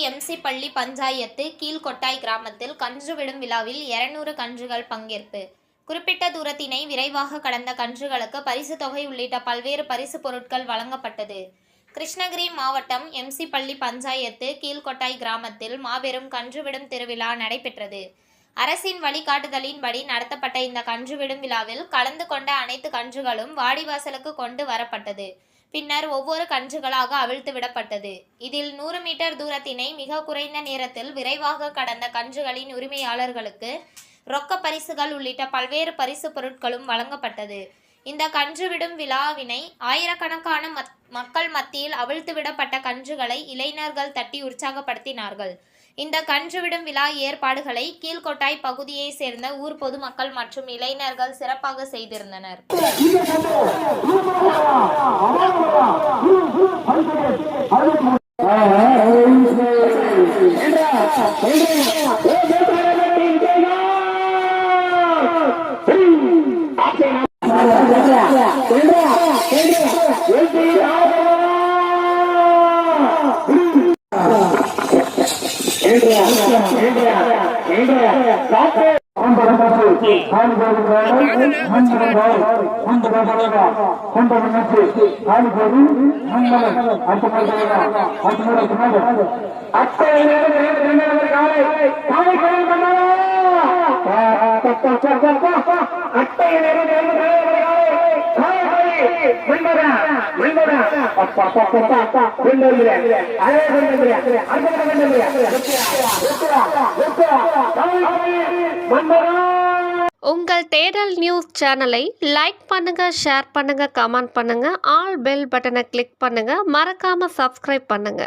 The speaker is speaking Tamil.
எம்சி பள்ளி பஞ்சாயத்து கீழ்கொட்டாய் கிராமத்தில் கன்று விடும் விழாவில் 200 கன்றுகள் பங்கேற்பு. குறிப்பிட்ட தூரத்தினை விரைவாக கடந்த கன்றுகளுக்கு பரிசு தொகை உள்ளிட்ட பல்வேறு பரிசு பொருட்கள் வழங்கப்பட்டது. கிருஷ்ணகிரி மாவட்டம் எம்சி பள்ளி பஞ்சாயத்து கீழ்கொட்டாய் கிராமத்தில் மாபெரும் கன்றுவிடும் திருவிழா நடைபெற்றது. அரசின் வழிகாட்டுதலின்படி நடத்தப்பட்ட இந்த கன்றுவிடும் விழாவில் கலந்து கொண்ட அனைத்து கன்றுகளும் வாடிவாசலுக்கு கொண்டு வரப்பட்டது. பின்னர் ஒவ்வொரு கன்றுகளாக அவிழ்த்து விடப்பட்டது. இதில் 100 மீட்டர் தூரத்தினை மிக குறைந்த நேரத்தில் விரைவாக கடந்த கன்றுகளின் உரிமையாளர்களுக்கு ரொக்க பரிசுகள் உள்ளிட்ட பல்வேறு பரிசு பொருட்களும் வழங்கப்பட்டது. இந்த கன்றுவிடும் விழாவினை ஆயிரக்கணக்கான மக்கள் மத்தியில் அவிழ்த்து விடப்பட்ட கன்றுகளை இளைஞர்கள் தட்டி உற்சாகப்படுத்தினார்கள். இந்த கன்றுவிடும் விழா ஏற்பாடுகளை கீழ்கொட்டாய் பகுதியை சேர்ந்த ஊர் பொதுமக்கள் மற்றும் இளைஞர்கள் சிறப்பாக செய்திருந்தனர். உங்கள் தேடல் நியூஸ் சேனலை லைக் பண்ணுங்க, ஷேர் பண்ணுங்க, கமெண்ட் பண்ணுங்க, ஆல் பெல் பட்டனை கிளிக் பண்ணுங்க, மறக்காம சப்ஸ்கிரைப் பண்ணுங்க.